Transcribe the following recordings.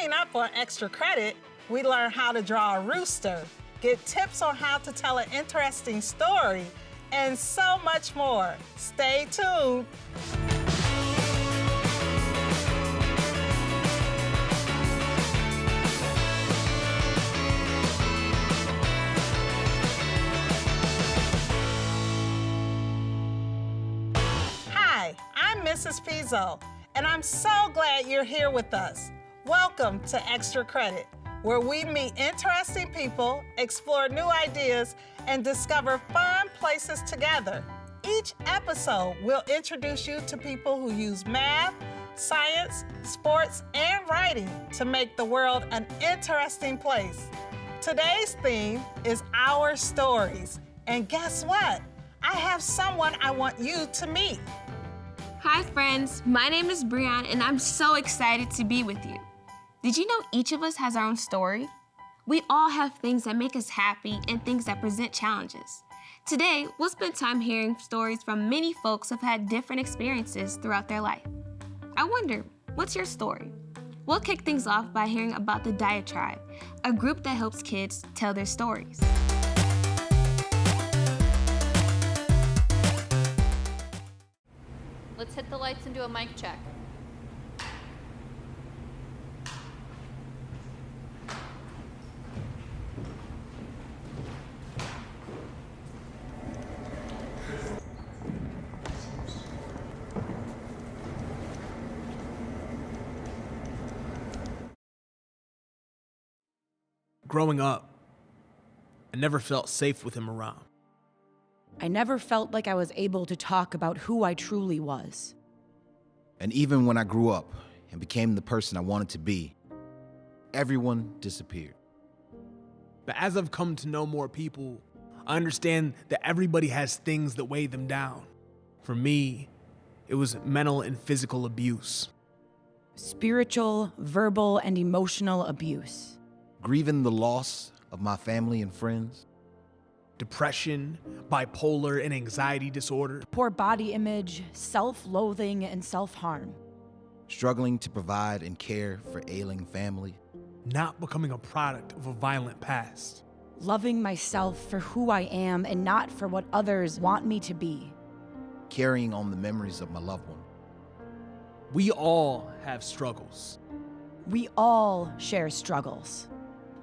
Coming up on Extra Credit, we learn how to draw a rooster, get tips on how to tell an interesting story, and so much more. Stay tuned. Hi, I'm Mrs. Pizzo, and I'm so glad you're here with us. Welcome to Extra Credit, where we meet interesting people, explore new ideas, and discover fun places together. Each episode will introduce you to people who use math, science, sports, and writing to make the world an interesting place. Today's theme is Our Stories. And guess what? I have someone I want you to meet. Hi friends, my name is Brionne and I'm so excited to be with you. Did you know each of us has our own story? We all have things that make us happy and things that present challenges. Today, we'll spend time hearing stories from many folks who've had different experiences throughout their life. I wonder, what's your story? We'll kick things off by hearing about the Diatribe, a group that helps kids tell their stories. Let's hit the lights and do a mic check. Growing up, I never felt safe with him around. I never felt like I was able to talk about who I truly was. And even when I grew up and became the person I wanted to be, everyone disappeared. But as I've come to know more people, I understand that everybody has things that weigh them down. For me, it was mental and physical abuse. Spiritual, verbal, and emotional abuse. Grieving the loss of my family and friends. Depression, bipolar, and anxiety disorder. Poor body image, self-loathing, and self-harm. Struggling to provide and care for ailing family. Not becoming a product of a violent past. Loving myself for who I am and not for what others want me to be. Carrying on the memories of my loved one. We all have struggles. We all share struggles.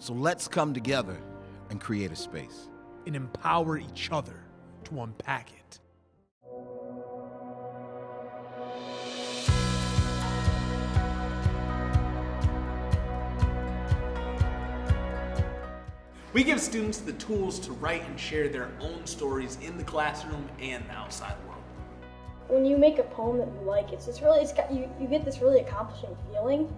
So let's come together and create a space. And empower each other to unpack it. We give students the tools to write and share their own stories in the classroom and the outside world. When you make a poem that you like, you get this really accomplishing feeling.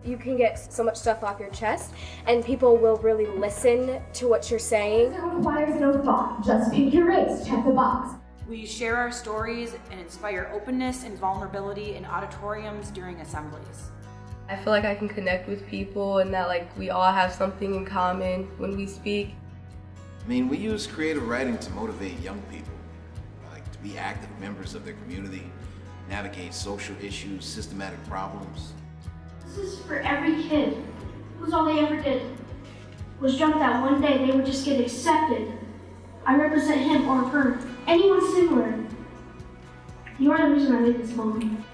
You can get so much stuff off your chest, and people will really listen to what you're saying. It requires no thought, just speak your race, check the box. We share our stories and inspire openness and vulnerability in auditoriums during assemblies. I feel like I can connect with people and that we all have something in common when we speak. I mean, we use creative writing to motivate young people, to be active members of their community, navigate social issues, systematic problems. This is for every kid whose all they ever did was jump that one day they would just get accepted. I represent him or her, anyone similar. You are the reason I made this moment.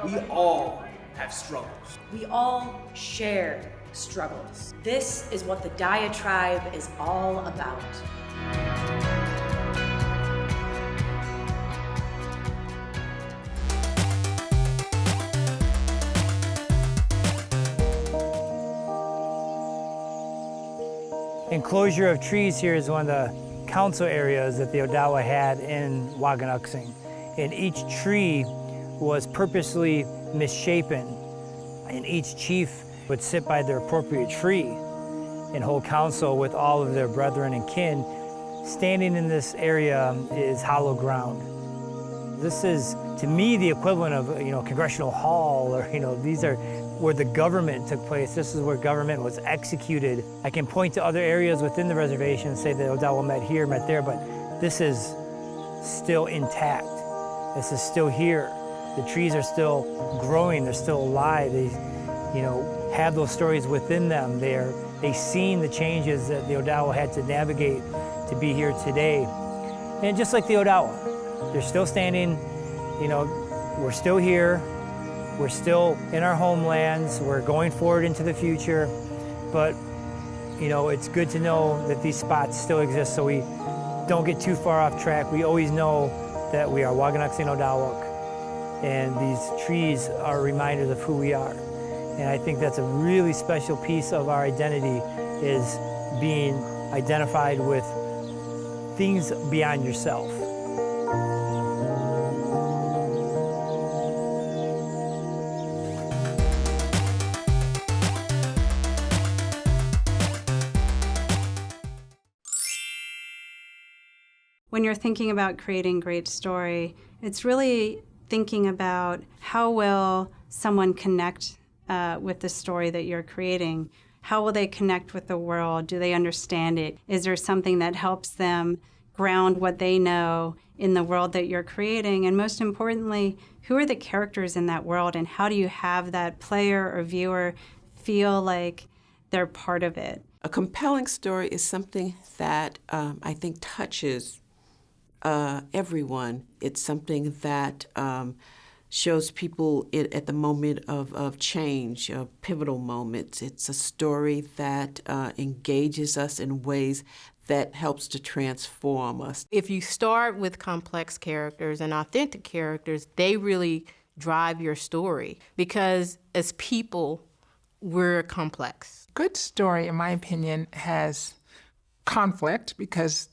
We all have struggles. We all share struggles. This is what the Diatribe is all about. Enclosure of Trees here is one of the council areas that the Odawa had in Waganuxing. And each tree was purposely misshapen, and each chief would sit by their appropriate tree and hold council with all of their brethren and kin. Standing in this area is hollow ground. This is, to me, the equivalent of, Congressional Hall, or, these are where the government took place. This is where government was executed. I can point to other areas within the reservation and say that Odawa met here, met there, but this is still intact. This is still here. The trees are still growing, they're still alive. They, have those stories within them. They've seen the changes that the Odawa had to navigate to be here today. And just like the Odawa, they're still standing, we're still here, we're still in our homelands, we're going forward into the future, but it's good to know that these spots still exist so we don't get too far off track. We always know that we are Waganaksin Odawak, and these trees are reminders of who we are. And I think that's a really special piece of our identity, is being identified with things beyond yourself. When you're thinking about creating great story, it's really thinking about how will someone connect with the story that you're creating. How will they connect with the world? Do they understand it? Is there something that helps them ground what they know in the world that you're creating? And most importantly, who are the characters in that world, and how do you have that player or viewer feel like they're part of it? A compelling story is something that I think touches everyone. It's something that shows people at the moment of change, pivotal moments. It's a story that engages us in ways that helps to transform us. If you start with complex characters and authentic characters, they really drive your story, because as people, we're complex. Good story, in my opinion, has conflict because,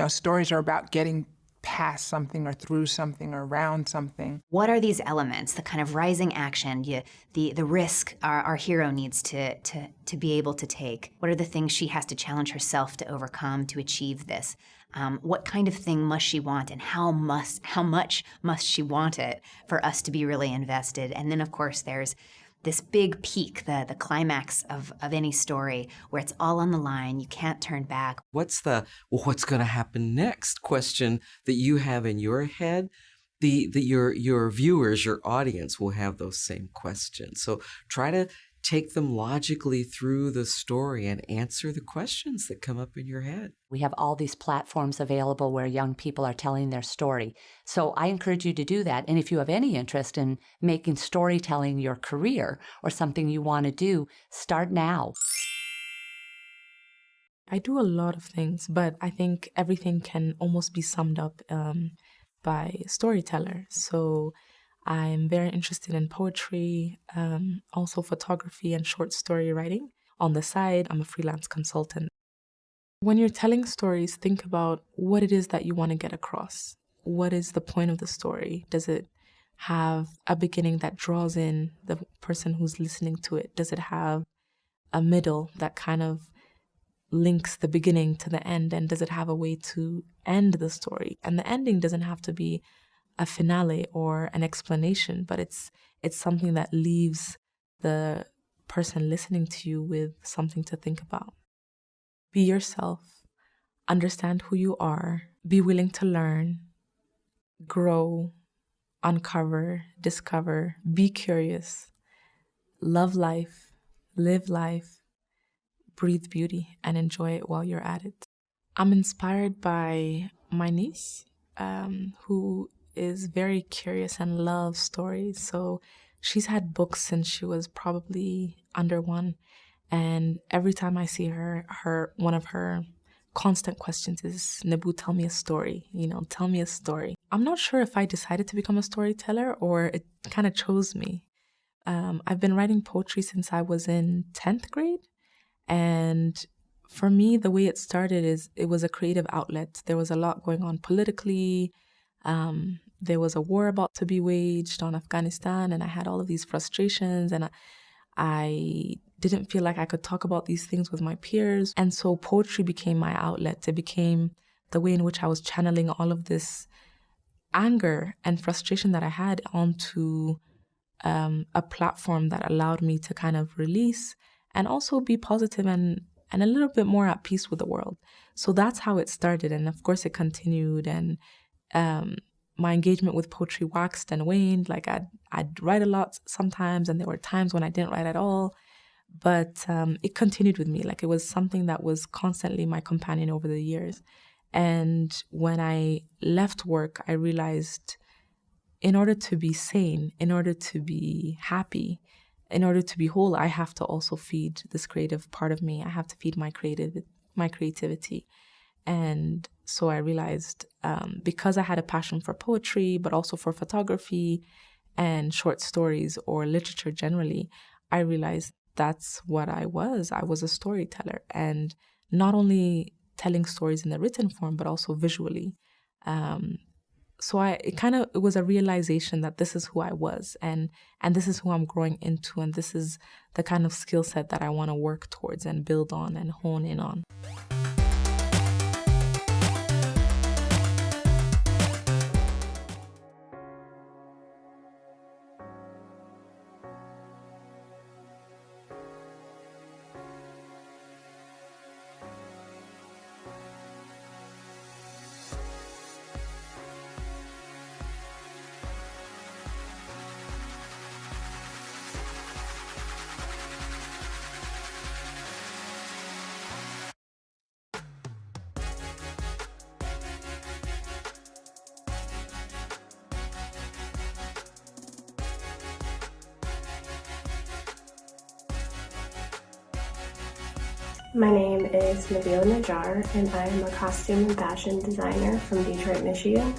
stories are about getting past something or through something or around something. What are these elements, the kind of rising action, the risk our hero needs to be able to take? What are the things she has to challenge herself to overcome to achieve this? What kind of thing must she want, and how much must she want it for us to be really invested? And then, of course, there's this big peak, the climax of any story, where it's all on the line, you can't turn back. What's going to happen next question that you have in your head? Your viewers, your audience will have those same questions. So try to take them logically through the story and answer the questions that come up in your head. We have all these platforms available where young people are telling their story. So I encourage you to do that. And if you have any interest in making storytelling your career or something you want to do, start now. I do a lot of things, but I think everything can almost be summed up by storyteller. So I'm very interested in poetry, also photography and short story writing. On the side, I'm a freelance consultant. When you're telling stories, think about what it is that you want to get across. What is the point of the story? Does it have a beginning that draws in the person who's listening to it? Does it have a middle that kind of links the beginning to the end? And does it have a way to end the story? And the ending doesn't have to be a finale or an explanation, but it's something that leaves the person listening to you with something to think about. Be yourself, understand who you are, be willing to learn, grow, uncover, discover, be curious, love life, live life, breathe beauty, and enjoy it while you're at it. I'm inspired by my niece, who is very curious and loves stories. So she's had books since she was probably under 1. And every time I see her one of her constant questions is, Nebu, tell me a story, tell me a story. I'm not sure if I decided to become a storyteller or it kind of chose me. I've been writing poetry since I was in 10th grade. And for me, the way it started is it was a creative outlet. There was a lot going on politically. There was a war about to be waged on Afghanistan, and I had all of these frustrations, and I didn't feel like I could talk about these things with my peers. And so poetry became my outlet. It became the way in which I was channeling all of this anger and frustration that I had onto a platform that allowed me to kind of release and also be positive and a little bit more at peace with the world. So that's how it started. And of course it continued. And my engagement with poetry waxed and waned. Like I'd write a lot sometimes, and there were times when I didn't write at all. But it continued with me. Like it was something that was constantly my companion over the years. And when I left work, I realized in order to be sane, in order to be happy, in order to be whole, I have to also feed this creative part of me. I have to feed my creativity. And so I realized because I had a passion for poetry, but also for photography and short stories or literature generally, I realized that's what I was. I was a storyteller, and not only telling stories in the written form, but also visually. So it was a realization that this is who I was, and this is who I'm growing into, and this is the kind of skill set that I want to work towards and build on and hone in on. My name is Nabila Najjar, and I am a costume and fashion designer from Detroit, Michigan.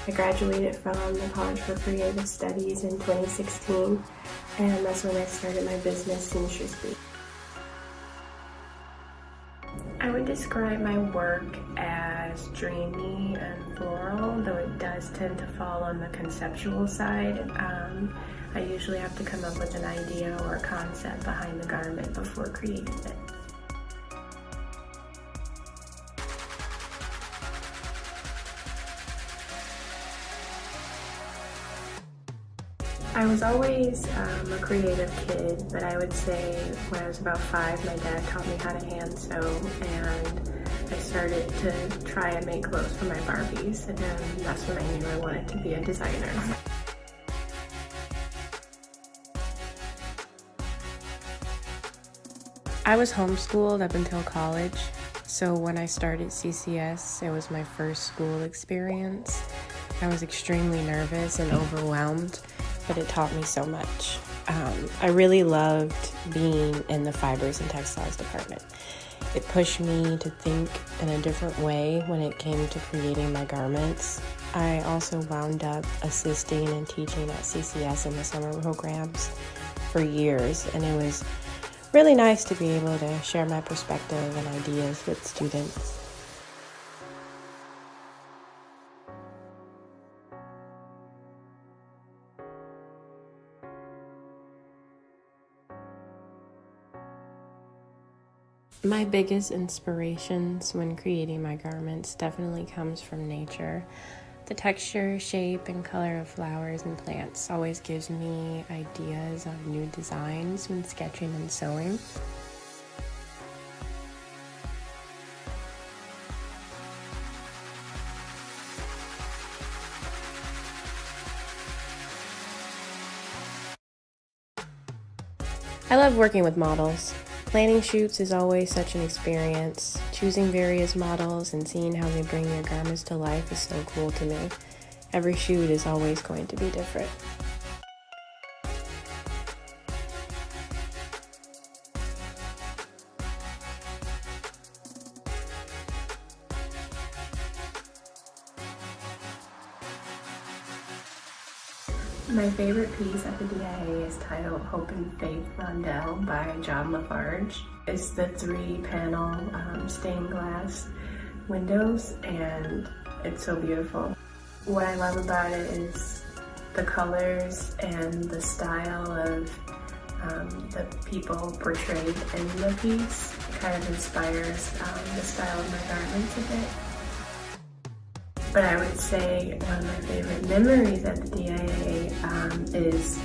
I graduated from the College for Creative Studies in 2016, and that's when I started my business, Seamstress Beat. I would describe my work as dreamy and floral, though it does tend to fall on the conceptual side. I usually have to come up with an idea or a concept behind the garment before creating it. I was always a creative kid, but I would say when I was about 5, my dad taught me how to hand sew, and I started to try and make clothes for my Barbies, and that's when I knew I wanted to be a designer. I was homeschooled up until college, so when I started CCS, it was my first school experience. I was extremely nervous and overwhelmed, but it taught me so much. I really loved being in the fibers and textiles department. It pushed me to think in a different way when it came to creating my garments. I also wound up assisting and teaching at CCS in the summer programs for years, and it was really nice to be able to share my perspective and ideas with students. My biggest inspirations when creating my garments definitely comes from nature. The texture, shape, and color of flowers and plants always gives me ideas of new designs when sketching and sewing. I love working with models. Planning shoots is always such an experience. Choosing various models and seeing how they bring their garments to life is so cool to me. Every shoot is always going to be different. My favorite piece at the DIA is titled Hope and Faith Rondelle by John Lafarge. It's the 3-panel stained glass windows, and it's so beautiful. What I love about it is the colors and the style of the people portrayed in the piece. It kind of inspires the style of my garments a bit. But I would say one of my favorite memories at the DIA is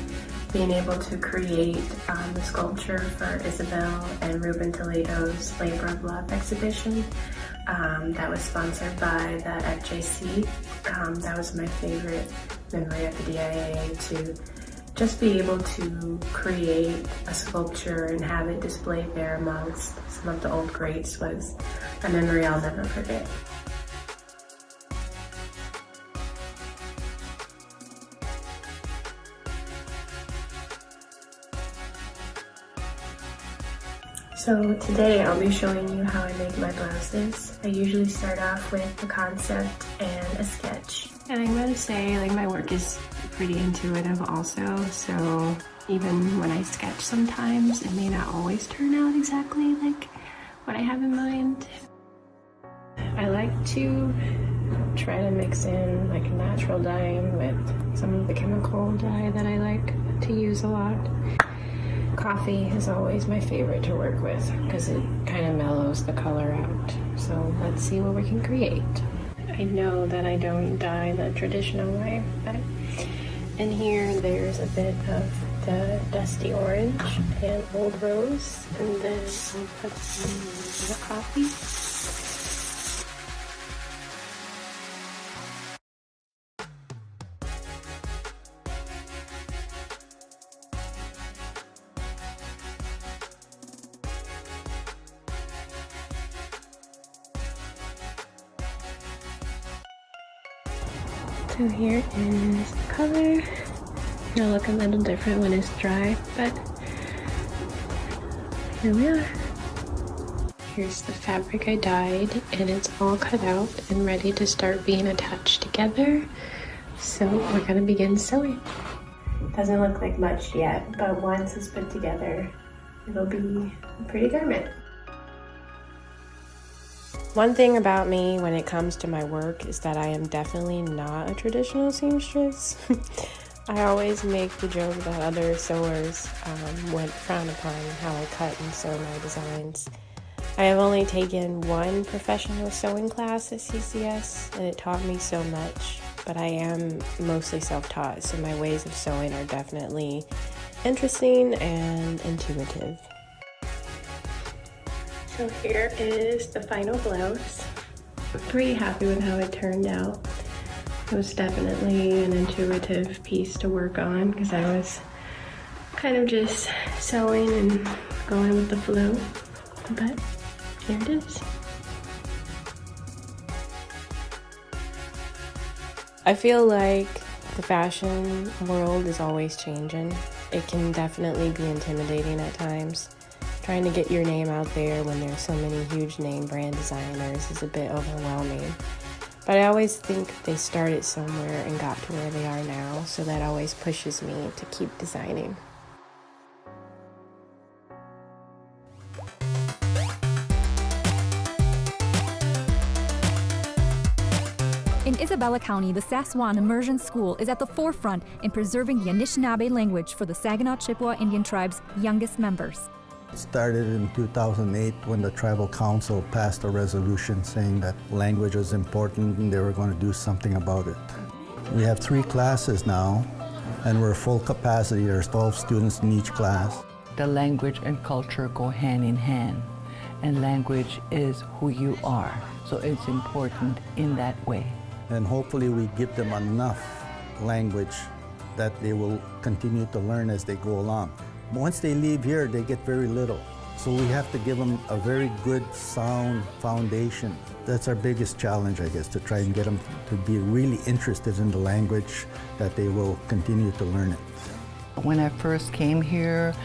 being able to create the sculpture for Isabel and Ruben Toledo's Labor of Love exhibition. that was sponsored by the FJC. That was my favorite memory of the DIA, to just be able to create a sculpture and have it displayed there amongst some of the old greats was a memory I'll never forget. So today I'll be showing you how I make my blouses. I usually start off with a concept and a sketch. And I'm gonna say, like, my work is pretty intuitive also, so even when I sketch sometimes, it may not always turn out exactly like what I have in mind. I like to try to mix in like natural dyeing with some of the chemical dye that I like to use a lot. Coffee is always my favorite to work with because it kind of mellows the color out. So let's see what we can create. I know that I don't dye the traditional way, but in here there's a bit of the dusty orange and old rose, and then I'll put some the coffee. So here is the color. It'll look a little different when it's dry, but here we are. Here's the fabric I dyed, and it's all cut out and ready to start being attached together. So we're gonna begin sewing. Doesn't look like much yet, but once it's put together, it'll be a pretty garment. One thing about me when it comes to my work is that I am definitely not a traditional seamstress. I always make the joke that other sewers would frown upon how I cut and sew my designs. I have only taken one professional sewing class at CCS, and it taught me so much, but I am mostly self-taught, so my ways of sewing are definitely interesting and intuitive. So here is the final blouse. I'm pretty happy with how it turned out. It was definitely an intuitive piece to work on because I was kind of just sewing and going with the flow, but here it is. I feel like the fashion world is always changing. It can definitely be intimidating at times. Trying to get your name out there when there's so many huge name brand designers is a bit overwhelming. But I always think they started somewhere and got to where they are now, so that always pushes me to keep designing. In Isabella County, the Sassuan Immersion School is at the forefront in preserving the Anishinabe language for the Saginaw Chippewa Indian tribe's youngest members. It started in 2008 when the Tribal Council passed a resolution saying that language was important and they were going to do something about it. We have 3 classes now, and we're full capacity. There's 12 students in each class. The language and culture go hand in hand, and language is who you are, so it's important in that way. And hopefully we give them enough language that they will continue to learn as they go along. Once they leave here, they get very little. So we have to give them a very good, sound foundation. That's our biggest challenge, I guess, to try and get them to be really interested in the language, that they will continue to learn it. When I first came here,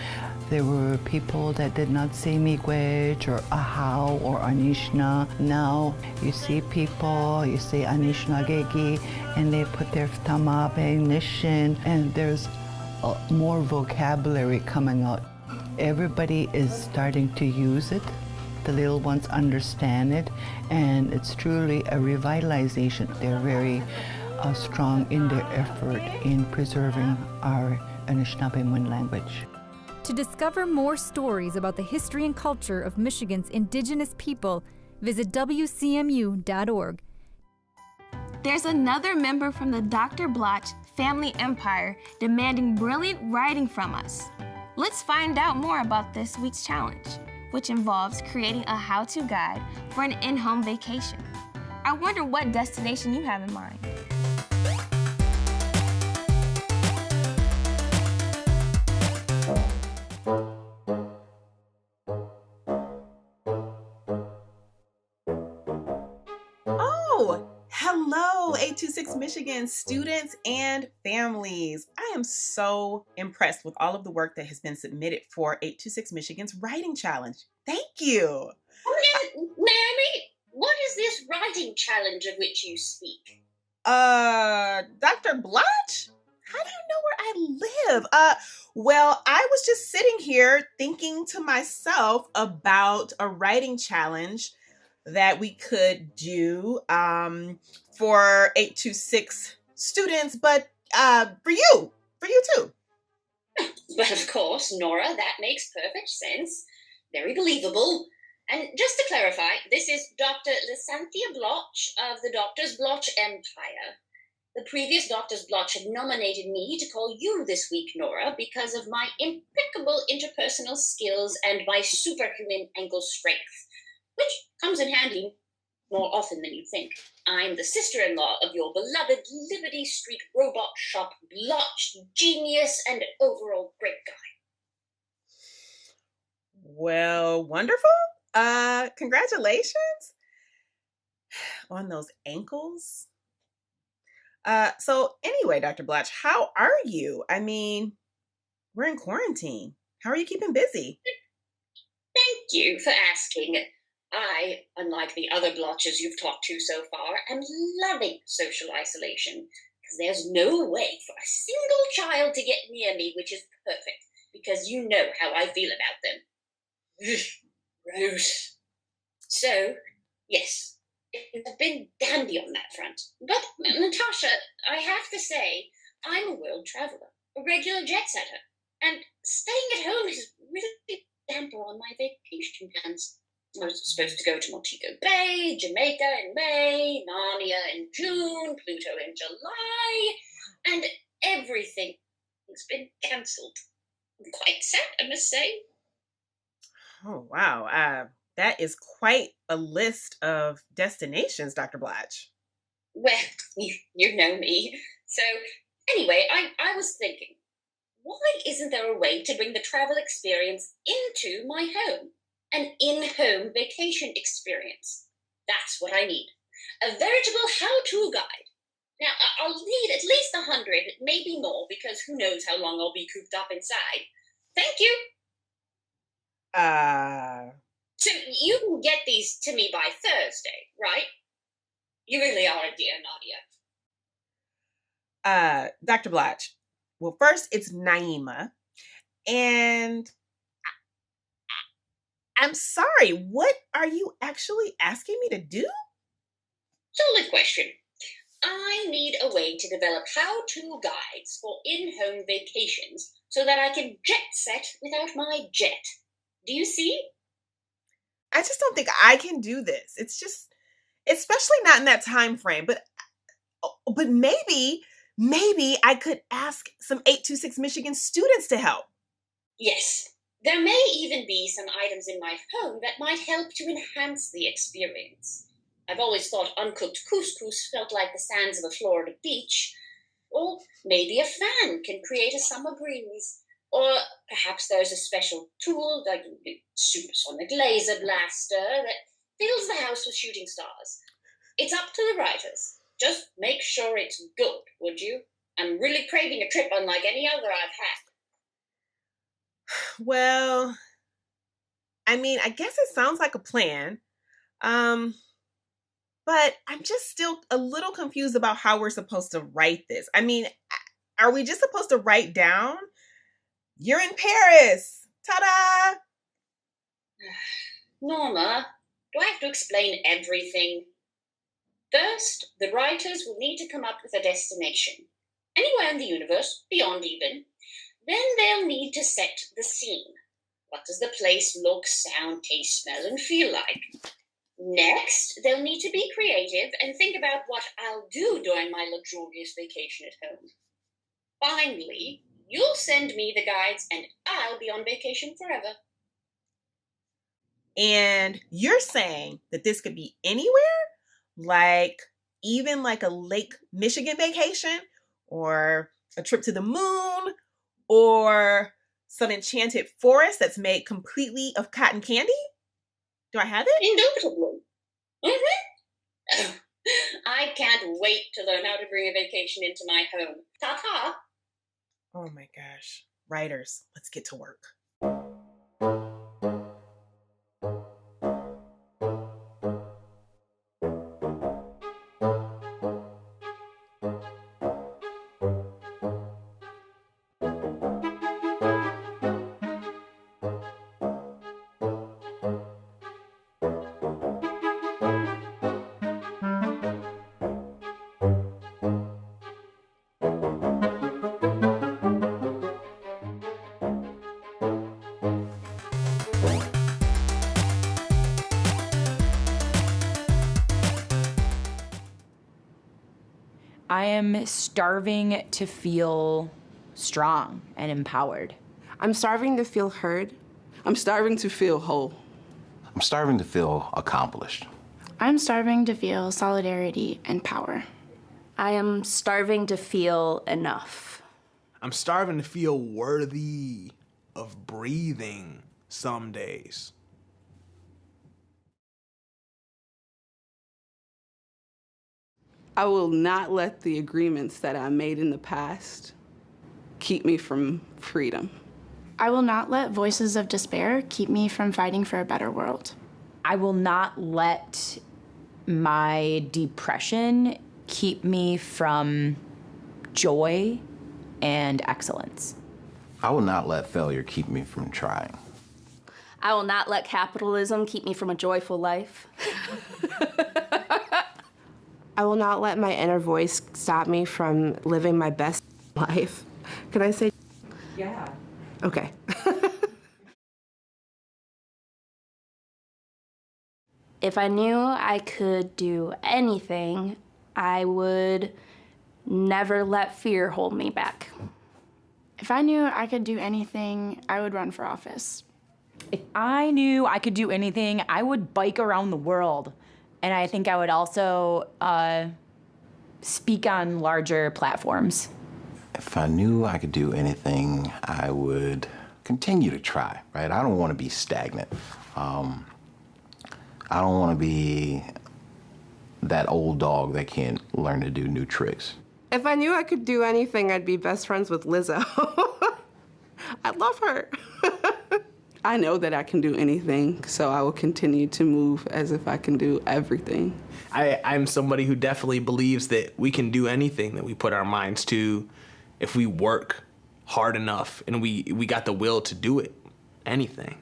there were people that did not say miigwech or ahau or Anishna. Now you see people, you say Anishinagegi, and they put their tamabe, nishin, and there's more vocabulary coming out. Everybody is starting to use it. The little ones understand it, and it's truly a revitalization. They're very strong in their effort in preserving our Anishinaabe language. To discover more stories about the history and culture of Michigan's indigenous people, visit WCMU.org. There's another member from the Dr. Bloch family empire demanding brilliant writing from us. Let's find out more about this week's challenge. which involves creating a how-to guide for an in-home vacation. I wonder what destination you have in mind. Oh, hello, 826 Michigan students and families. I am so impressed with all of the work that has been submitted for 826 Michigan's Writing Challenge. Thank you. Naomi, what is this writing challenge of which you speak? Dr. Blotch? How do you know where I live? Well, I was just sitting here thinking to myself about a writing challenge that we could do for 826 students, but for you too. But of course, Nora, that makes perfect sense. Very believable. And just to clarify, this is Dr. Lysanthia Blotch of the Doctor's Blotch Empire. The previous Doctor's Blotch had nominated me to call you this week, Nora, because of my impeccable interpersonal skills and my superhuman ankle strength, which comes in handy more often than you think. I'm the sister-in-law of your beloved Liberty Street robot shop Blotch genius and overall great guy. Well, wonderful. Congratulations on those ankles. So anyway, Dr. Blotch, how are you? I mean, we're in quarantine. How are you keeping busy? Thank you for asking. I, unlike the other Blotches you've talked to so far, am loving social isolation, because there's no way for a single child to get near me, which is perfect, because you know how I feel about them. Gross. So, yes, it's been dandy on that front. But, Natasha, I have to say, I'm a world traveler, a regular jet setter, and staying at home is really damper on my vacation plans. I was supposed to go to Montego Bay, Jamaica in May, Narnia in June, Pluto in July, and everything's been cancelled. I'm quite sad, I must say. Oh, wow. That is quite a list of destinations, Dr. Blotch. Well, you know me. So, anyway, I was thinking, why isn't there a way to bring the travel experience into my home? An in-home vacation experience. That's what I need. A veritable how-to guide. Now, I'll need at least 100, maybe more, because who knows how long I'll be cooped up inside. Thank you. So you can get these to me by Thursday, right? You really are a dear, Nadia. Dr. Blotch, well, first it's Naima, and I'm sorry, what are you actually asking me to do? Solid question. I need a way to develop how-to guides for in-home vacations so that I can jet set without my jet. Do you see? I just don't think I can do this. It's just, especially not in that time frame. But maybe I could ask some 826 Michigan students to help. Yes. There may even be some items in my home that might help to enhance the experience. I've always thought uncooked couscous felt like the sands of a Florida beach. Or maybe a fan can create a summer breeze. Or perhaps there's a special tool, like a supersonic laser blaster, that fills the house with shooting stars. It's up to the writers. Just make sure it's good, would you? I'm really craving a trip unlike any other I've had. Well, I mean, I guess it sounds like a plan. But I'm just still a little confused about how we're supposed to write this. I mean, are we just supposed to write down, "You're in Paris"? Ta-da! Norma, do I have to explain everything? First, the writers will need to come up with a destination. Anywhere in the universe, beyond even. Then they'll need to set the scene. What does the place look, sound, taste, smell, and feel like? Next, they'll need to be creative and think about what I'll do during my luxurious vacation at home. Finally, you'll send me the guides and I'll be on vacation forever. And you're saying that this could be anywhere, like even like a Lake Michigan vacation, or a trip to the moon, or some enchanted forest that's made completely of cotton candy? Do I have it? Indubitably. Mm-hmm. I can't wait to learn how to bring a vacation into my home. Ta-ta! Oh my gosh. Writers, let's get to work. I am starving to feel strong and empowered. I'm starving to feel heard. I'm starving to feel whole. I'm starving to feel accomplished. I'm starving to feel solidarity and power. I am starving to feel enough. I'm starving to feel worthy of breathing some days. I will not let the agreements that I made in the past keep me from freedom. I will not let voices of despair keep me from fighting for a better world. I will not let my depression keep me from joy and excellence. I will not let failure keep me from trying. I will not let capitalism keep me from a joyful life. I will not let my inner voice stop me from living my best life. Can I say? Yeah. Okay. If I knew I could do anything, I would never let fear hold me back. If I knew I could do anything, I would run for office. If I knew I could do anything, I would bike around the world. And I think I would also speak on larger platforms. If I knew I could do anything, I would continue to try, right? I don't want to be stagnant. I don't want to be that old dog that can't learn to do new tricks. If I knew I could do anything, I'd be best friends with Lizzo. I love her. I know that I can do anything, so I will continue to move as if I can do everything. I'm somebody who definitely believes that we can do anything that we put our minds to if we work hard enough and we got the will to do it. Anything.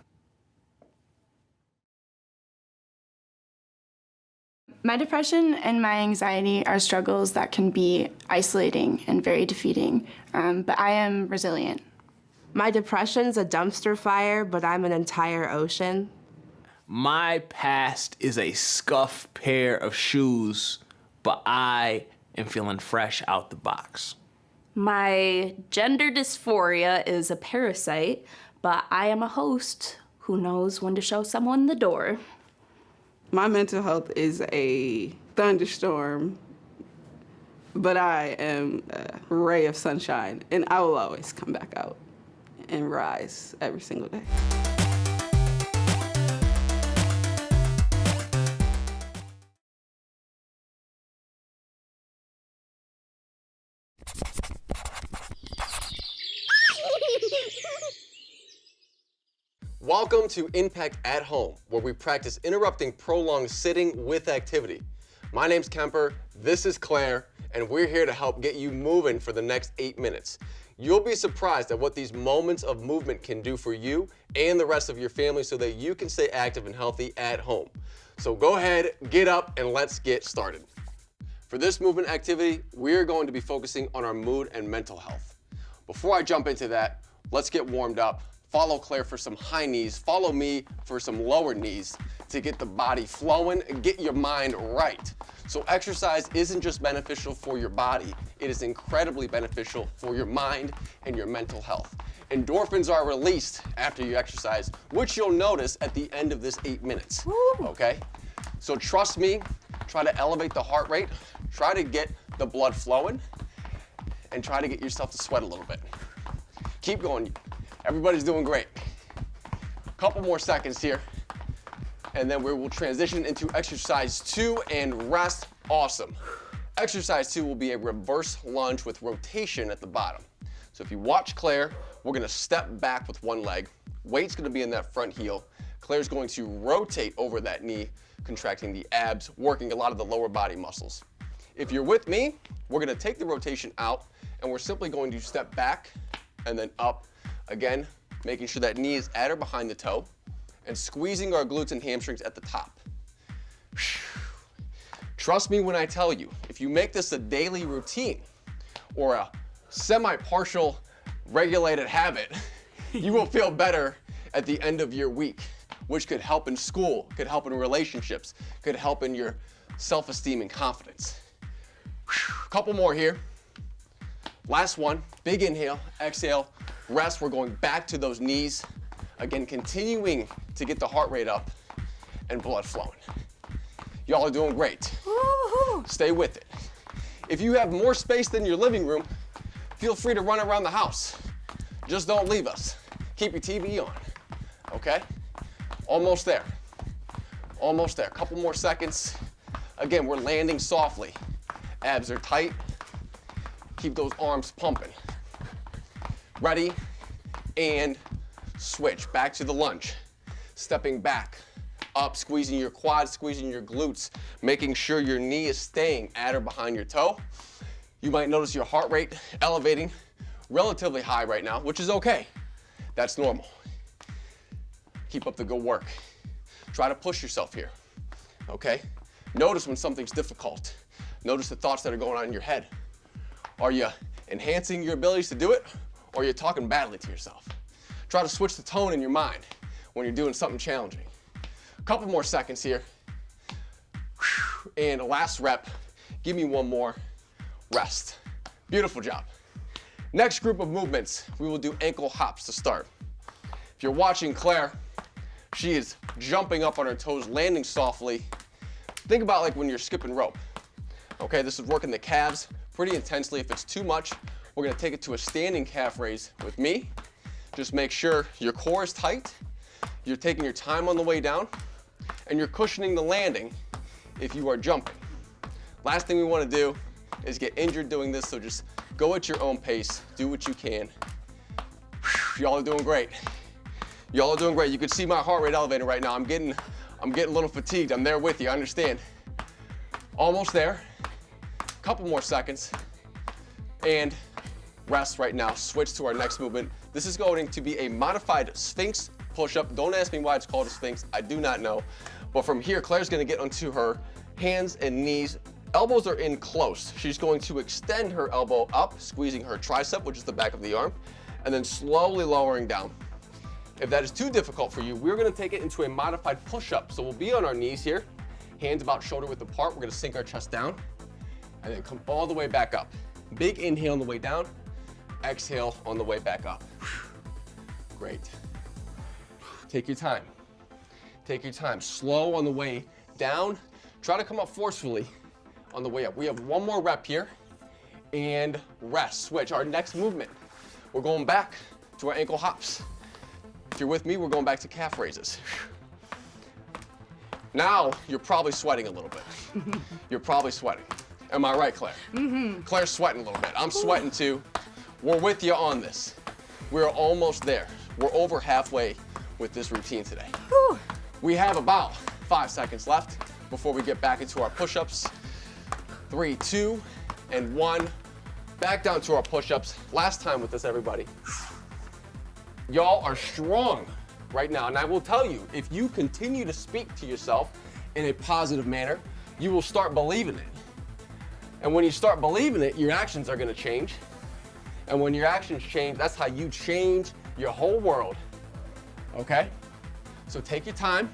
My depression and my anxiety are struggles that can be isolating and very defeating, but I am resilient. My depression's a dumpster fire, but I'm an entire ocean. My past is a scuffed pair of shoes, but I am feeling fresh out the box. My gender dysphoria is a parasite, but I am a host who knows when to show someone the door. My mental health is a thunderstorm, but I am a ray of sunshine, and I will always come back out and rise every single day. Welcome to InPACT at Home, where we practice interrupting prolonged sitting with activity. My name's Kemper, this is Claire, and we're here to help get you moving for the next 8 minutes. You'll be surprised at what these moments of movement can do for you and the rest of your family so that you can stay active and healthy at home. So go ahead, get up, and let's get started. For this movement activity, we're going to be focusing on our mood and mental health. Before I jump into that, let's get warmed up. follow Claire for some high knees, follow me for some lower knees to get the body flowing and get your mind right. So exercise isn't just beneficial for your body, it is incredibly beneficial for your mind and your mental health. Endorphins are released after you exercise, which you'll notice at the end of this 8 minutes, okay? So trust me, try to elevate the heart rate, try to get the blood flowing, and try to get yourself to sweat a little bit. Keep going, everybody's doing great. Couple more seconds here, and then we will transition into exercise 2 and rest. Awesome. Exercise 2 will be a reverse lunge with rotation at the bottom. So if you watch Claire, we're gonna step back with one leg. Weight's gonna be in that front heel. Claire's going to rotate over that knee, contracting the abs, working a lot of the lower body muscles. If you're with me, we're gonna take the rotation out and we're simply going to step back and then up. Again, making sure that knee is at or behind the toe and squeezing our glutes and hamstrings at the top. Trust me when I tell you, if you make this a daily routine or a semi-partial regulated habit, you will feel better at the end of your week, which could help in school, could help in relationships, could help in your self-esteem and confidence. Couple more here. Last one, big inhale, exhale, rest. We're going back to those knees. Again, continuing to get the heart rate up and blood flowing. Y'all are doing great. Stay with it. If you have more space than your living room, feel free to run around the house. Just don't leave us. Keep your TV on, okay? Almost there. Almost there. Couple more seconds. Again, we're landing softly. Abs are tight. Keep those arms pumping. Ready, and switch. Back to the lunge. Stepping back, up, squeezing your quads, squeezing your glutes, making sure your knee is staying at or behind your toe. You might notice your heart rate elevating relatively high right now, which is okay. That's normal. Keep up the good work. Try to push yourself here, okay? Notice when something's difficult. Notice the thoughts that are going on in your head. Are you enhancing your abilities to do it, or are you talking badly to yourself? Try to switch the tone in your mind when you're doing something challenging. A couple more seconds here. And last rep, give me one more, rest. Beautiful job. Next group of movements, we will do ankle hops to start. If you're watching Claire, she is jumping up on her toes, landing softly. Think about like when you're skipping rope. Okay, this is working the calves pretty intensely. If it's too much, we're gonna take it to a standing calf raise with me. Just make sure your core is tight, you're taking your time on the way down, and you're cushioning the landing if you are jumping. Last thing we wanna do is get injured doing this, so just go at your own pace, do what you can. Y'all are doing great. Y'all are doing great. You can see my heart rate elevating right now. I'm getting a little fatigued. I'm there with you, I understand. Almost there. Couple more seconds. And rest right now. Switch to our next movement. This is going to be a modified Sphinx push-up. Don't ask me why it's called a Sphinx. I do not know. But from here, Claire's gonna get onto her hands and knees. Elbows are in close. She's going to extend her elbow up, squeezing her tricep, which is the back of the arm, and then slowly lowering down. If that is too difficult for you, we're gonna take it into a modified push-up. So we'll be on our knees here, hands about shoulder width apart. We're gonna sink our chest down, and then come all the way back up. Big inhale on the way down, exhale on the way back up. Great. Take your time. Take your time. Slow on the way down. Try to come up forcefully on the way up. We have one more rep here, and rest. Switch. Our next movement, we're going back to our ankle hops. If you're with me, we're going back to calf raises. Now, you're probably sweating a little bit. You're probably sweating. Am I right, Claire? Mm-hmm. Claire's sweating a little bit. I'm sweating too. We're with you on this. We're almost there. We're over halfway with this routine today. Whew. We have about 5 seconds left before we get back into our push-ups. 3, 2, and 1. Back down to our push-ups. Last time with this, everybody. Y'all are strong right now, and I will tell you, if you continue to speak to yourself in a positive manner, you will start believing it. And when you start believing it, your actions are gonna change. And when your actions change, that's how you change your whole world okay? So take your time.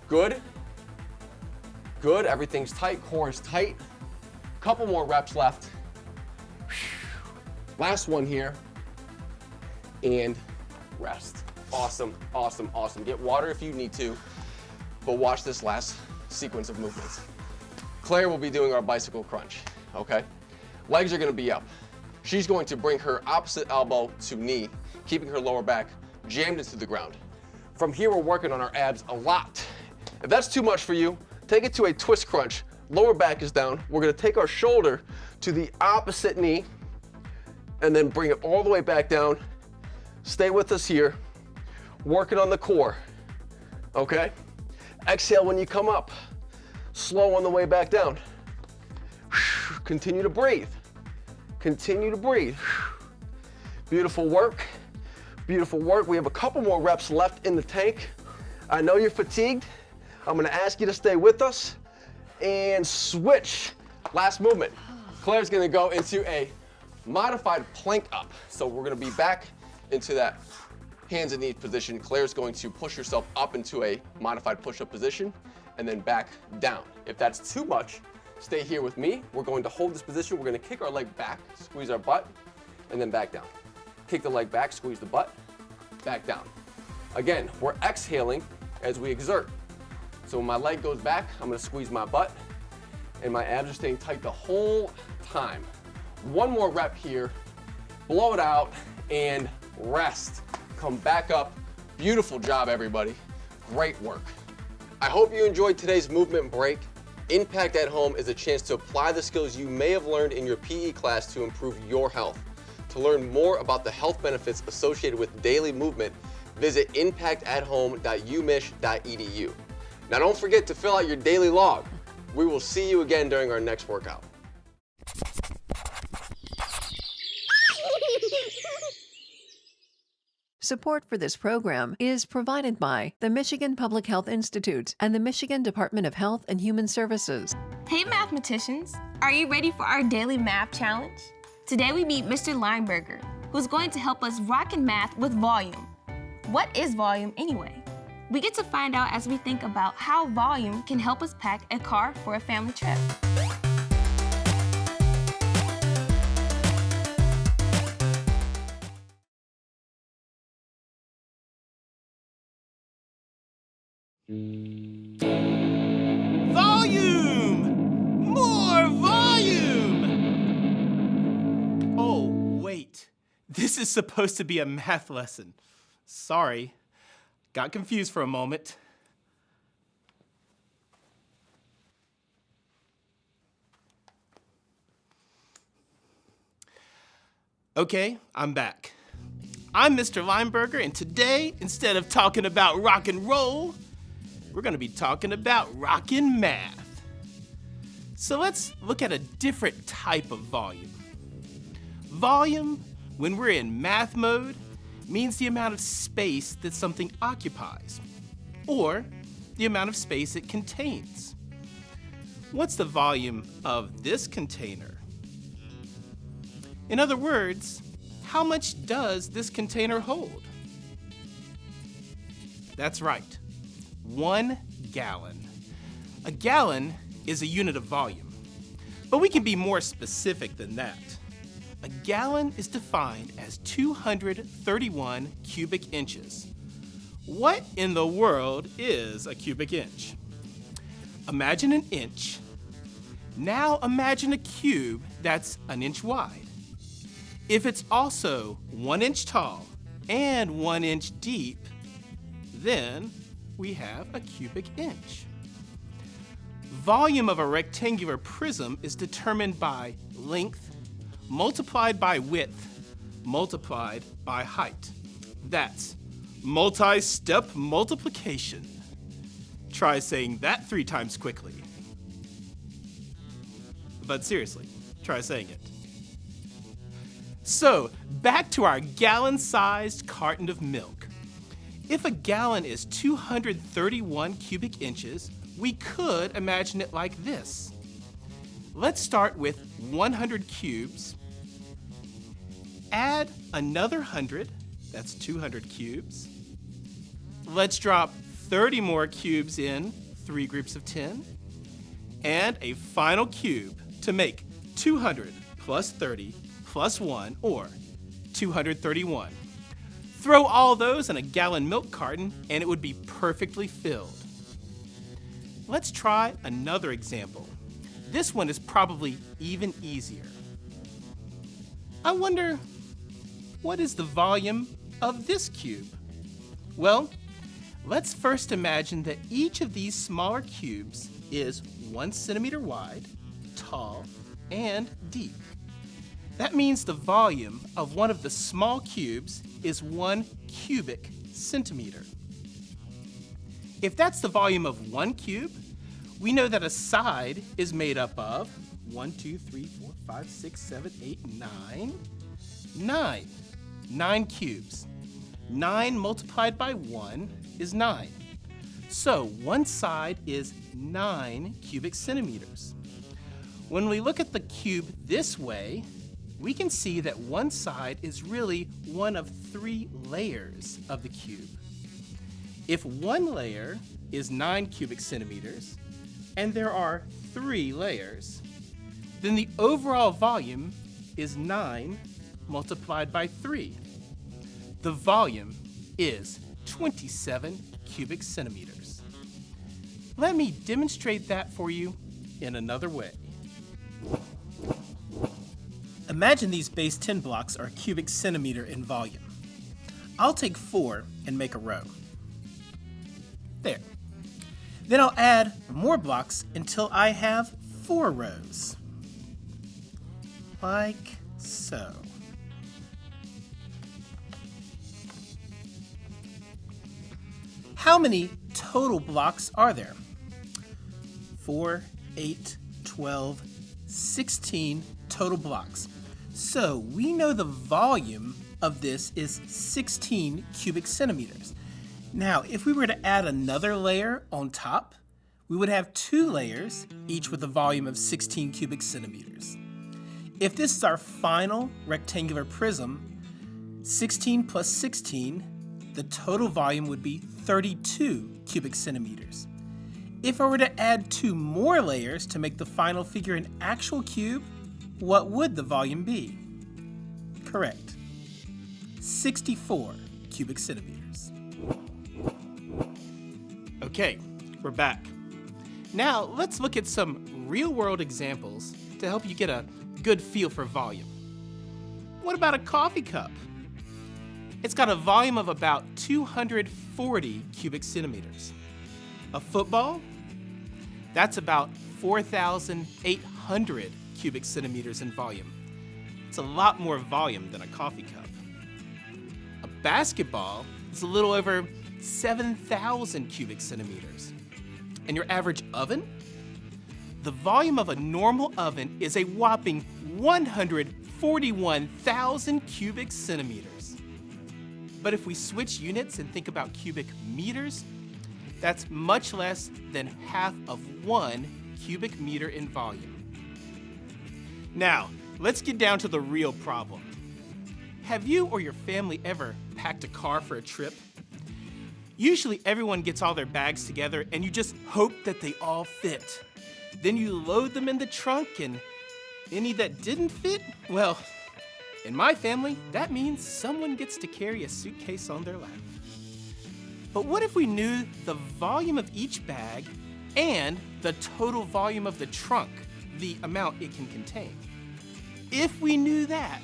Good. Good, everything's tight, core is tight. Couple more reps left. Last one here. And rest. Awesome, awesome, awesome. Get water if you need to, but watch this last sequence of movements. Claire will be doing our bicycle crunch, okay? Legs are gonna be up. She's going to bring her opposite elbow to knee, keeping her lower back jammed into the ground. From here, we're working on our abs a lot. If that's too much for you, take it to a twist crunch. Lower back is down. We're gonna take our shoulder to the opposite knee and then bring it all the way back down. Stay with us here, working on the core, okay? Exhale when you come up. Slow on the way back down. Continue to breathe. Continue to breathe. Beautiful work. Beautiful work. We have a couple more reps left in the tank. I know you're fatigued. I'm gonna ask you to stay with us and switch. Last movement. Claire's gonna go into a modified plank up. So we're gonna be back into that hands and knees position. Claire's going to push herself up into a modified push-up position and then back down. If that's too much, stay here with me. We're going to hold this position. We're gonna kick our leg back, squeeze our butt, and then back down. Kick the leg back, squeeze the butt, back down. Again, we're exhaling as we exert. So when my leg goes back, I'm gonna squeeze my butt, and my abs are staying tight the whole time. One more rep here, blow it out, and rest. Come back up. Beautiful job, everybody. Great work. I hope you enjoyed today's movement break. InPACT at Home is a chance to apply the skills you may have learned in your PE class to improve your health. To learn more about the health benefits associated with daily movement, visit impactathome.umich.edu. Now don't forget to fill out your daily log. We will see you again during our next workout. Support for this program is provided by the Michigan Public Health Institute and the Michigan Department of Health and Human Services. Hey mathematicians, are you ready for our daily math challenge? Today we meet Mr. Lineberger, who's going to help us rock in math with volume. What is volume anyway? We get to find out as we think about how volume can help us pack a car for a family trip. Volume! More volume! Oh, wait. This is supposed to be a math lesson. Sorry. Got confused for a moment. Okay, I'm back. I'm Mr. Lineberger, and today, instead of talking about rock and roll, we're gonna be talking about rockin' math. So let's look at a different type of volume. Volume, when we're in math mode, means the amount of space that something occupies, or the amount of space it contains. What's the volume of this container? In other words, how much does this container hold? That's right, 1 gallon. A gallon is a unit of volume, but we can be more specific than that. A gallon is defined as 231 cubic inches. What in the world is a cubic inch? Imagine an inch. Now imagine a cube that's an inch wide. If it's also 1 inch tall and 1 inch deep, then we have a cubic inch. Volume of a rectangular prism is determined by length multiplied by width multiplied by height. That's multi-step multiplication. Try saying that 3 times quickly. But seriously, try saying it. So, back to our gallon-sized carton of milk. If a gallon is 231 cubic inches, we could imagine it like this. Let's start with 100 cubes, add another 100, That's 200 cubes. Let's drop 30 more cubes in 3 groups of 10. And a final cube to make 200 plus 30 plus 1, or 231. Throw all those in a gallon milk carton and it would be perfectly filled. Let's try another example. This one is probably even easier. I wonder, what is the volume of this cube? Well, let's first imagine that each of these smaller cubes is 1 centimeter wide, tall, and deep. That means the volume of one of the small cubes is 1 cubic centimeter. If that's the volume of 1 cube, we know that a side is made up of 1, 2, 3, 4, 5, 6, 7, 8, 9. 9 cubes. 9 multiplied by 1 is 9. So one side is 9 cubic centimeters. When we look at the cube this way, we can see that one side is really one of 3 layers of the cube. If one layer is 9 cubic centimeters, and there are 3 layers, then the overall volume is 9 multiplied by 3. The volume is 27 cubic centimeters. Let me demonstrate that for you in another way. Imagine these base 10 blocks are a cubic centimeter in volume. I'll take 4 and make a row. There. Then I'll add more blocks until I have 4 rows. Like so. How many total blocks are there? 4, 8, 12, 16 total blocks. So we know the volume of this is 16 cubic centimeters. Now, if we were to add another layer on top, we would have 2 layers, each with a volume of 16 cubic centimeters. If this is our final rectangular prism, 16 plus 16, the total volume would be 32 cubic centimeters. If I were to add 2 more layers to make the final figure an actual cube, what would the volume be? Correct. 64 cubic centimeters. Okay, we're back. Now let's look at some real-world examples to help you get a good feel for volume. What about a coffee cup? It's got a volume of about 240 cubic centimeters. A football? That's about 4,800 cubic centimeters in volume. It's a lot more volume than a coffee cup. A basketball is a little over 7,000 cubic centimeters. And your average oven? The volume of a normal oven is a whopping 141,000 cubic centimeters. But if we switch units and think about cubic meters, that's much less than half of 1 cubic meter in volume. Now, let's get down to the real problem. Have you or your family ever packed a car for a trip? Usually everyone gets all their bags together and you just hope that they all fit. Then you load them in the trunk and any that didn't fit, well, in my family, that means someone gets to carry a suitcase on their lap. But what if we knew the volume of each bag and the total volume of the trunk, the amount it can contain? If we knew that,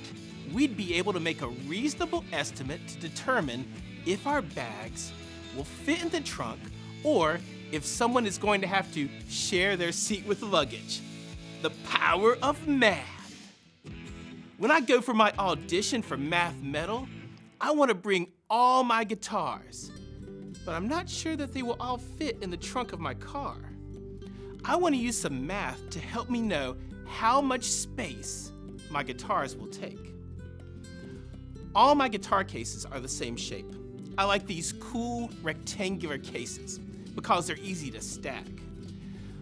we'd be able to make a reasonable estimate to determine if our bags will fit in the trunk or if someone is going to have to share their seat with luggage. The power of math. When I go for my audition for Math Metal, I want to bring all my guitars, but I'm not sure that they will all fit in the trunk of my car. I want to use some math to help me know how much space my guitars will take. All my guitar cases are the same shape. I like these cool rectangular cases because they're easy to stack.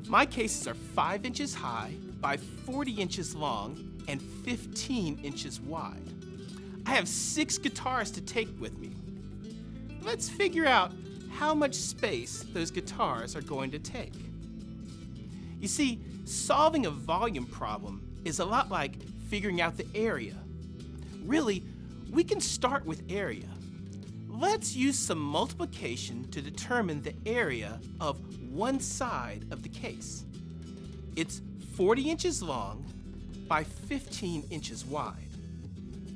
My cases are 5 inches high by 40 inches long and 15 inches wide. I have 6 guitars to take with me. Let's figure out how much space those guitars are going to take. You see, solving a volume problem is a lot like figuring out the area. Really, we can start with area. Let's use some multiplication to determine the area of one side of the case. It's 40 inches long by 15 inches wide.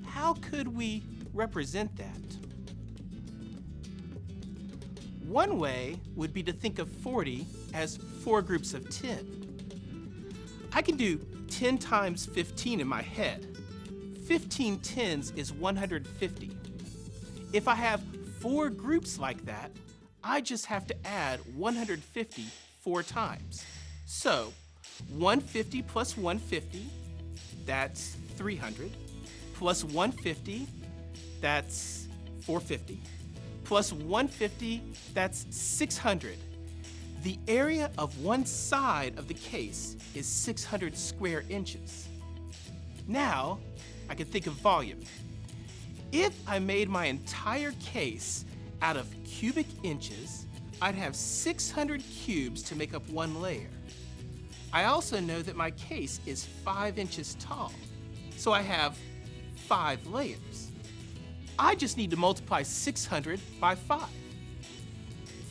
How could we represent that? One way would be to think of 40 as 4 groups of 10. I can do 10 times 15 in my head. 15 tens is 150. If I have 4 groups like that, I just have to add 150 4 times. So 150 plus 150, that's 300, plus 150, that's 450, plus 150, that's 600. The area of one side of the case is 600 square inches. Now, I can think of volume. If I made my entire case out of cubic inches, I'd have 600 cubes to make up one layer. I also know that my case is 5 inches tall, so I have 5 layers. I just need to multiply 600 by 5.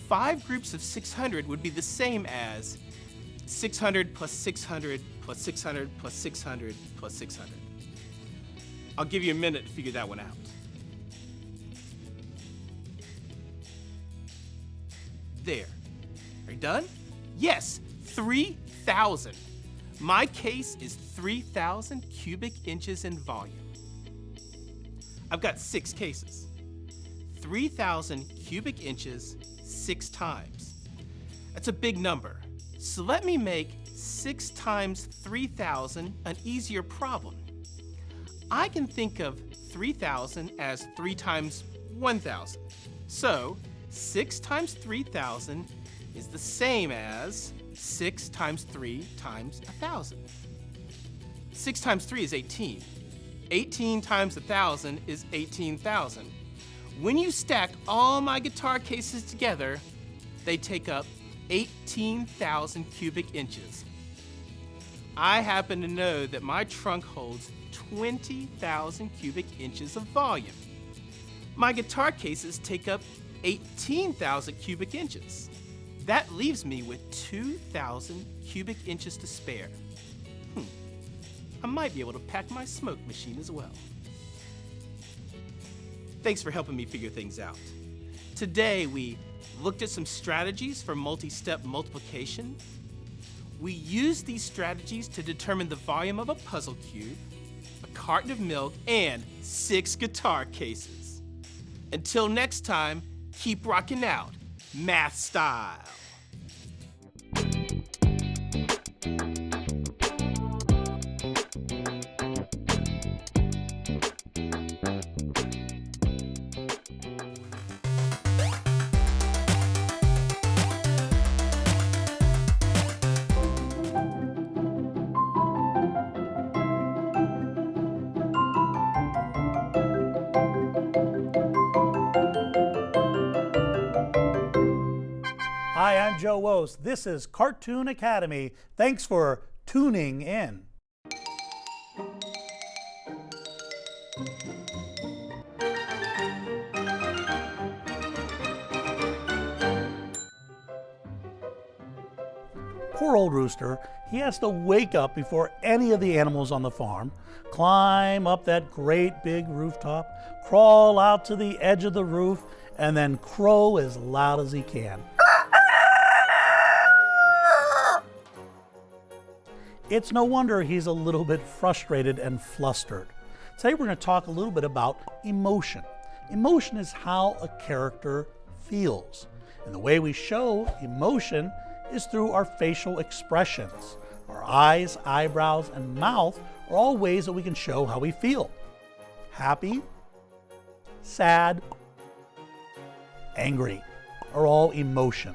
5 groups of 600 would be the same as 600 plus 600 plus 600 plus 600 plus 600. I'll give you a minute to figure that one out. There. Are you done? Yes, 3,000. My case is 3,000 cubic inches in volume. I've got 6 cases. 3,000 cubic inches 6 times. That's a big number. So let me make 6 times 3,000 an easier problem. I can think of 3,000 as 3 times 1,000. So 6 times 3,000 is the same as 6 times 3 times 1,000. 6 times 3 is 18. 18 times 1,000 is 18,000. When you stack all my guitar cases together, they take up 18,000 cubic inches. I happen to know that my trunk holds 20,000 cubic inches of volume. My guitar cases take up 18,000 cubic inches. That leaves me with 2,000 cubic inches to spare. I might be able to pack my smoke machine as well. Thanks for helping me figure things out. Today we looked at some strategies for multi-step multiplication. We used these strategies to determine the volume of a puzzle cube, a carton of milk, and 6 guitar cases. Until next time, keep rocking out, math style. Hi, I'm Joe Wose. This is Cartoon Academy. Thanks for tuning in. Poor old Rooster, he has to wake up before any of the animals on the farm, climb up that great big rooftop, crawl out to the edge of the roof, and then crow as loud as he can. It's no wonder he's a little bit frustrated and flustered. Today we're going to talk a little bit about emotion. Emotion is how a character feels. And the way we show emotion is through our facial expressions. Our eyes, eyebrows, and mouth are all ways that we can show how we feel. Happy, sad, angry are all emotion.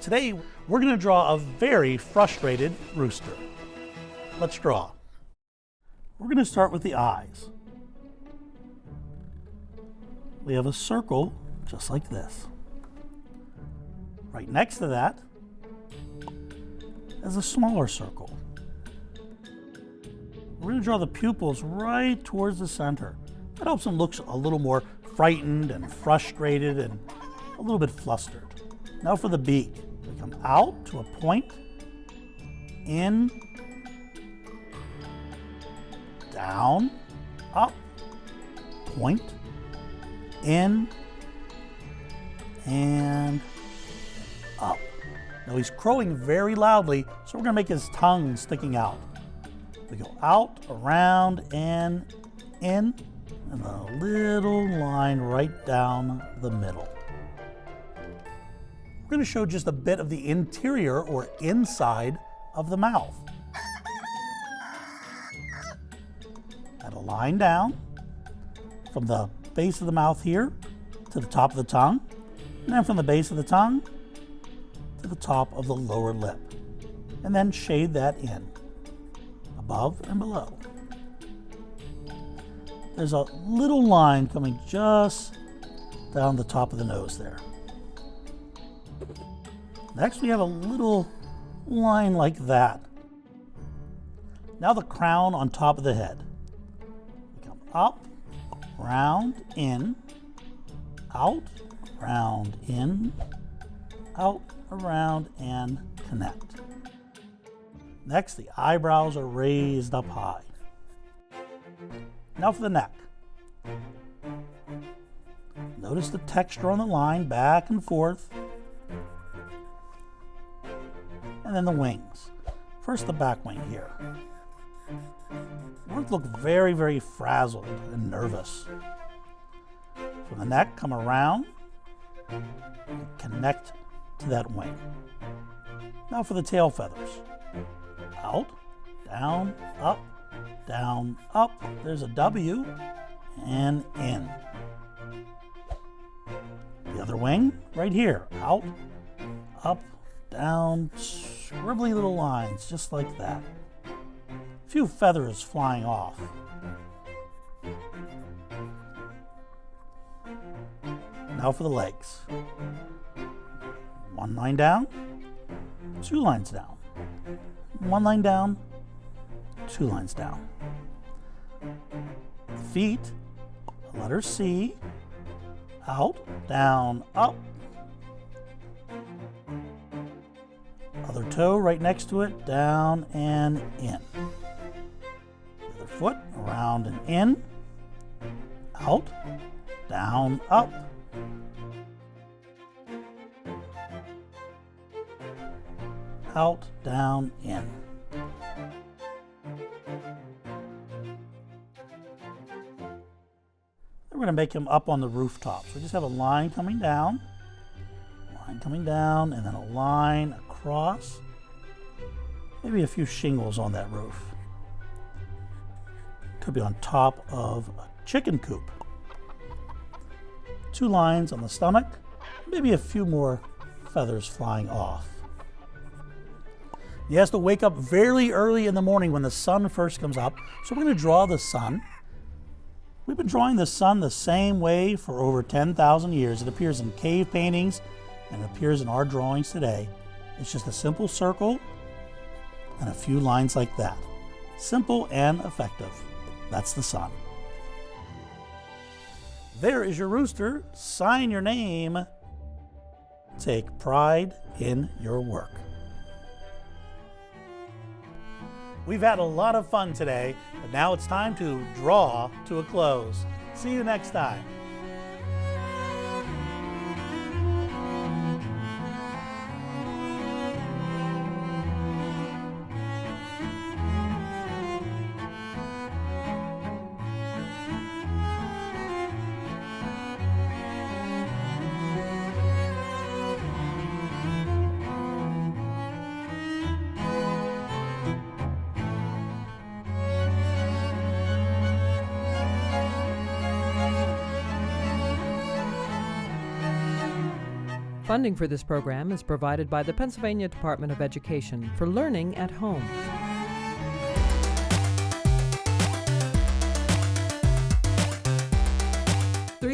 Today we're going to draw a very frustrated rooster. Let's draw. We're going to start with the eyes. we have a circle just like this. Right next to that is a smaller circle. We're going to draw the pupils right towards the center. That helps them look a little more frightened and frustrated and a little bit flustered. Now for the beak. We come out to a point, in, down, up, point, in, and up. Now he's crowing very loudly, so we're going to make his tongue sticking out. We go out, around, and in, and a little line right down the middle. We're going to show just a bit of the interior or inside of the mouth. Add a line down from the base of the mouth here to the top of the tongue, and then from the base of the tongue to the top of the lower lip, and then shade that in, above and below. There's a little line coming just down the top of the nose there. Next, we have a little line like that. Now the crown on top of the head. We come up, round, in, out, round, in, out, around, and connect. Next, the eyebrows are raised up high. Now for the neck. Notice the texture on the line, back and forth. And then the wings. First, the back wing here. Words look very, very frazzled and nervous. From the neck, come around and connect to that wing. Now for the tail feathers. Out, down, up, down, up. There's a W, and in. The other wing, right here. Out, up, down, scribbly little lines, just like that. A few feathers flying off. Now for the legs. One line down, two lines down. One line down, two lines down. Feet, letter C, out, down, up. Other toe right next to it, down and in. The other foot, around and in, out, down, up. Out, down, in. We're going to make him up on the rooftop. So we just have a line coming down, and then a line across. Maybe a few shingles on that roof. Could be on top of a chicken coop. Two lines on the stomach, maybe a few more feathers flying off. He has to wake up very early in the morning when the sun first comes up. So we're going to draw the sun. We've been drawing the sun the same way for over 10,000 years. It appears in cave paintings and it appears in our drawings today. It's just a simple circle and a few lines like that. Simple and effective. That's the sun. There is your rooster. Sign your name. Take pride in your work. We've had a lot of fun today, but now it's time to draw to a close. See you next time. Funding for this program is provided by the Pennsylvania Department of Education for Learning at Home.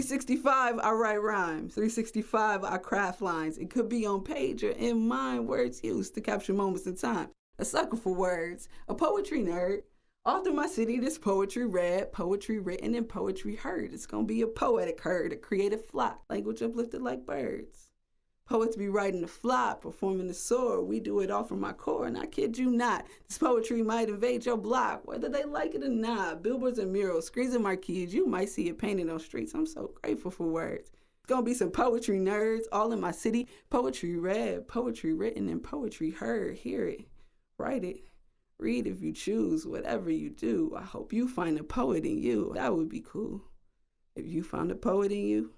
365, I write rhymes. 365, I craft lines. It could be on page or in mind, words used to capture moments in time. A sucker for words, a poetry nerd. All through my city, there's poetry read, poetry written, and poetry heard. It's gonna be a poetic herd, a creative flock, language uplifted like birds. Poets be writing the fly, performing the soar. We do it all from my core, and I kid you not. This poetry might invade your block, whether they like it or not. Billboards and murals, screens and marquees, you might see it painted on streets. I'm so grateful for words. It's gonna be some poetry nerds all in my city. Poetry read, poetry written, and poetry heard. Hear it, write it, read if you choose. Whatever you do, I hope you find a poet in you. That would be cool. If you found a poet in you.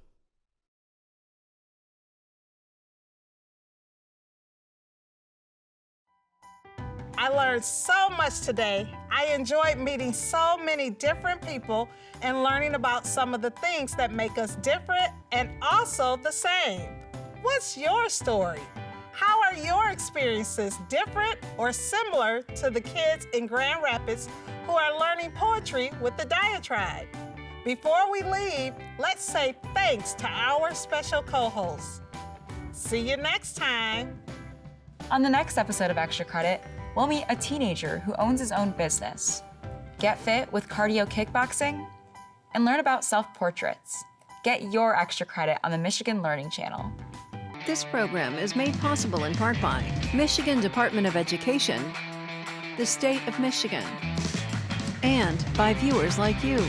I learned so much today. I enjoyed meeting so many different people and learning about some of the things that make us different and also the same. What's your story? How are your experiences different or similar to the kids in Grand Rapids who are learning poetry with the Diatribe? Before we leave, let's say thanks to our special co-hosts. See you next time. On the next episode of Extra Credit, we'll meet a teenager who owns his own business, get fit with cardio kickboxing, and learn about self-portraits. Get your extra credit on the Michigan Learning Channel. This program is made possible in part by Michigan Department of Education, the State of Michigan, and by viewers like you.